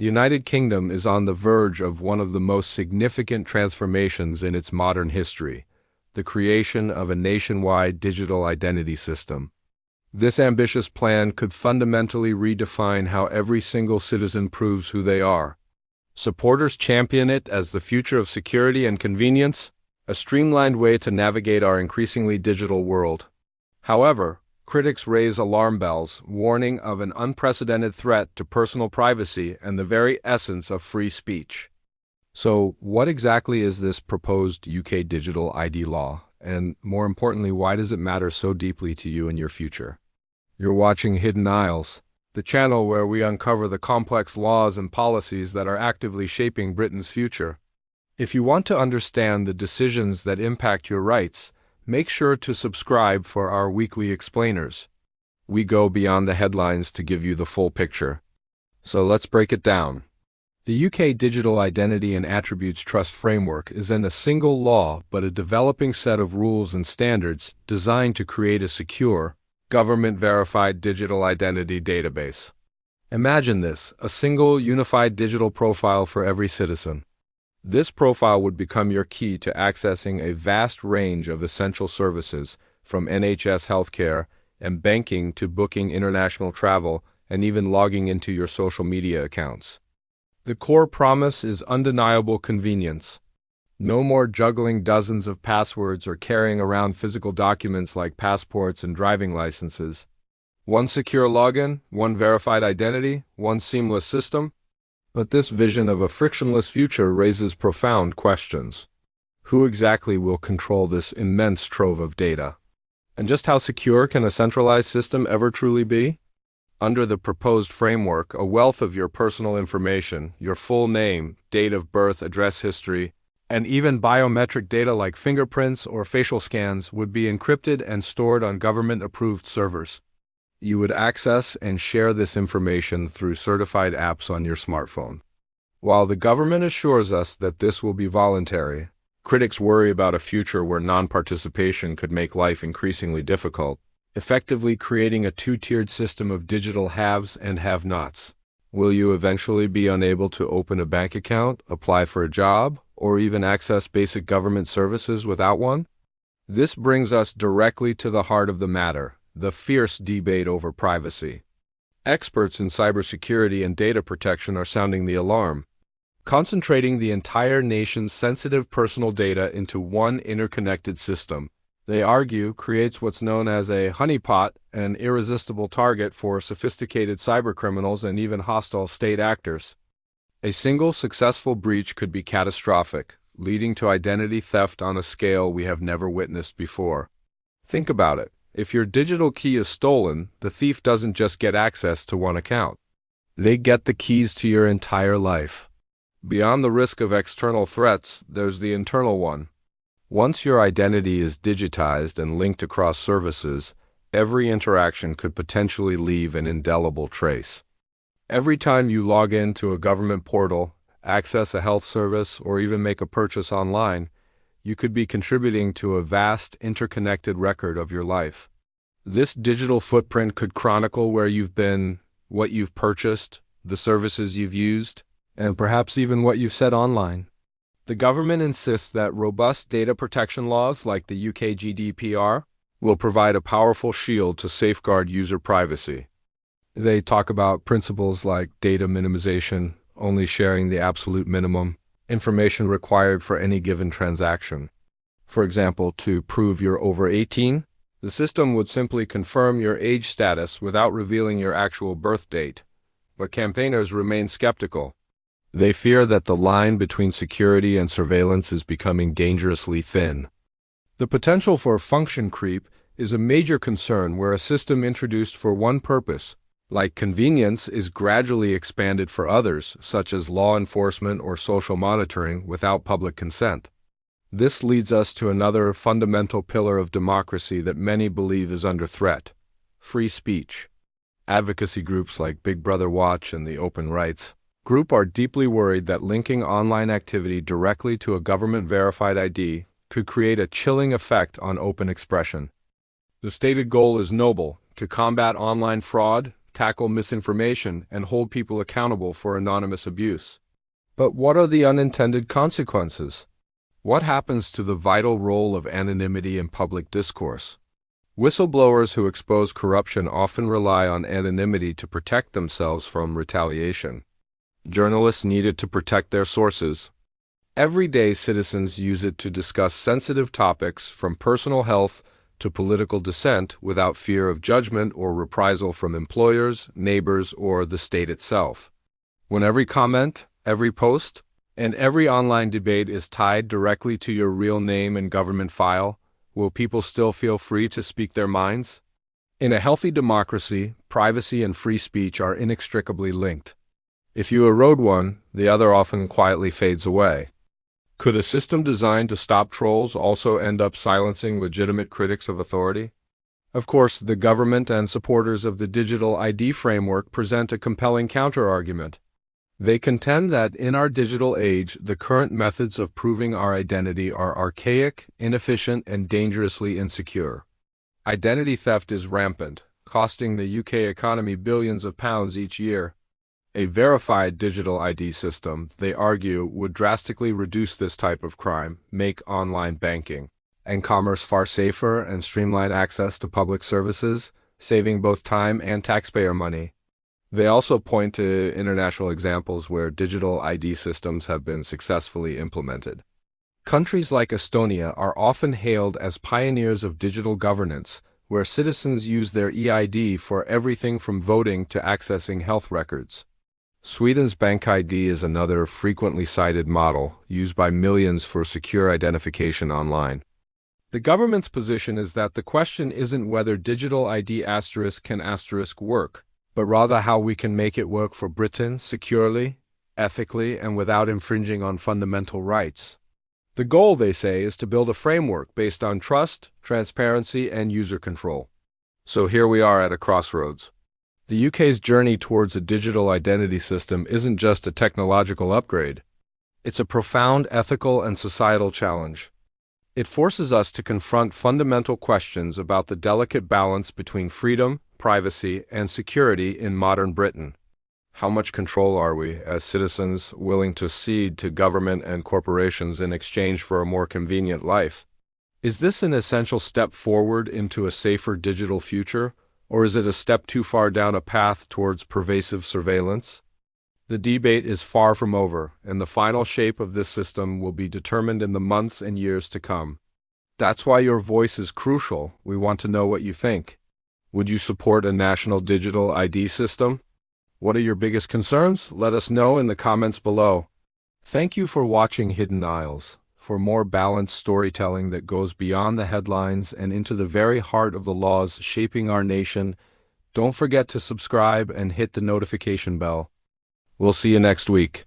The United Kingdom is on the verge of one of the most significant transformations in its modern history, the creation of a nationwide digital identity system. This ambitious plan could fundamentally redefine how every single citizen proves who they are. Supporters champion it as the future of security and convenience, a streamlined way to navigate our increasingly digital world. However, critics raise alarm bells, warning of an unprecedented threat to personal privacy and the very essence of free speech. So, what exactly is this proposed UK digital ID law? And more importantly, why does it matter so deeply to you and your future? You're watching Hidden Isles, the channel where we uncover the complex laws and policies that are actively shaping Britain's future. If you want to understand the decisions that impact your rights, make sure to subscribe for our weekly explainers. We go beyond the headlines to give you the full picture. So let's break it down. The UK Digital Identity and Attributes Trust Framework isn't a single law but a developing set of rules and standards designed to create a secure, government-verified digital identity database. Imagine this, a single, unified digital profile for every citizen. This profile would become your key to accessing a vast range of essential services, from NHS healthcare and banking to booking international travel and even logging into your social media accounts. The core promise is undeniable convenience. No more juggling dozens of passwords or carrying around physical documents like passports and driving licenses. One secure login, one verified identity, one seamless system. But this vision of a frictionless future raises profound questions. Who exactly will control this immense trove of data? And just how secure can a centralized system ever truly be? Under the proposed framework, a wealth of your personal information, your full name, date of birth, address history, and even biometric data like fingerprints or facial scans would be encrypted and stored on government-approved servers. You would access and share this information through certified apps on your smartphone. While the government assures us that this will be voluntary, critics worry about a future where non-participation could make life increasingly difficult, effectively creating a two-tiered system of digital haves and have-nots. Will you eventually be unable to open a bank account, apply for a job, or even access basic government services without one? This brings us directly to the heart of the matter. The fierce debate over privacy. Experts in cybersecurity and data protection are sounding the alarm. Concentrating the entire nation's sensitive personal data into one interconnected system, they argue, creates what's known as a honeypot, an irresistible target for sophisticated cybercriminals and even hostile state actors. A single successful breach could be catastrophic, leading to identity theft on a scale we have never witnessed before. Think about it. If your digital key is stolen, the thief doesn't just get access to one account. They get the keys to your entire life. Beyond the risk of external threats, there's the internal one. Once your identity is digitized and linked across services, every interaction could potentially leave an indelible trace. Every time you log into a government portal, access a health service, or even make a purchase online, you could be contributing to a vast, interconnected record of your life. This digital footprint could chronicle where you've been, what you've purchased, the services you've used, and perhaps even what you've said online. The government insists that robust data protection laws like the UK GDPR will provide a powerful shield to safeguard user privacy. They talk about principles like data minimization, only sharing the absolute minimum, information required for any given transaction. For example, to prove you're over 18, the system would simply confirm your age status without revealing your actual birth date. But campaigners remain skeptical. They fear that the line between security and surveillance is becoming dangerously thin. The potential for function creep is a major concern where a system introduced for one purpose, like convenience, is gradually expanded for others, such as law enforcement or social monitoring, without public consent. This leads us to another fundamental pillar of democracy that many believe is under threat: free speech. Advocacy groups like Big Brother Watch and the Open Rights Group are deeply worried that linking online activity directly to a government-verified ID could create a chilling effect on open expression. The stated goal is noble: to combat online fraud, tackle misinformation, and hold people accountable for anonymous abuse. But what are the unintended consequences? What happens to the vital role of anonymity in public discourse? Whistleblowers who expose corruption often rely on anonymity to protect themselves from retaliation. Journalists need it to protect their sources. Everyday citizens use it to discuss sensitive topics from personal health to political dissent without fear of judgment or reprisal from employers, neighbors, or the state itself. When every comment, every post, and every online debate is tied directly to your real name and government file, will people still feel free to speak their minds? In a healthy democracy, privacy and free speech are inextricably linked. If you erode one, the other often quietly fades away. Could a system designed to stop trolls also end up silencing legitimate critics of authority? Of course, the government and supporters of the digital ID framework present a compelling counterargument. They contend that in our digital age, the current methods of proving our identity are archaic, inefficient, and dangerously insecure. Identity theft is rampant, costing the UK economy billions of pounds each year. A verified digital ID system, they argue, would drastically reduce this type of crime, make online banking and commerce far safer, and streamline access to public services, saving both time and taxpayer money. They also point to international examples where digital ID systems have been successfully implemented. Countries like Estonia are often hailed as pioneers of digital governance, where citizens use their eID for everything from voting to accessing health records. Sweden's Bank ID is another frequently cited model, used by millions for secure identification online. The government's position is that the question isn't whether digital ID can work, but rather how we can make it work for Britain securely, ethically, and without infringing on fundamental rights. The goal, they say, is to build a framework based on trust, transparency, and user control. So here we are at a crossroads. The UK's journey towards a digital identity system isn't just a technological upgrade. It's a profound ethical and societal challenge. It forces us to confront fundamental questions about the delicate balance between freedom, privacy, and security in modern Britain. How much control are we, as citizens, willing to cede to government and corporations in exchange for a more convenient life? Is this an essential step forward into a safer digital future, or is it a step too far down a path towards pervasive surveillance? The debate is far from over, and the final shape of this system will be determined in the months and years to come. That's why your voice is crucial. We want to know what you think. Would you support a national digital ID system? What are your biggest concerns? Let us know in the comments below. Thank you for watching Hidden Isles. For more balanced storytelling that goes beyond the headlines and into the very heart of the laws shaping our nation, don't forget to subscribe and hit the notification bell. We'll see you next week.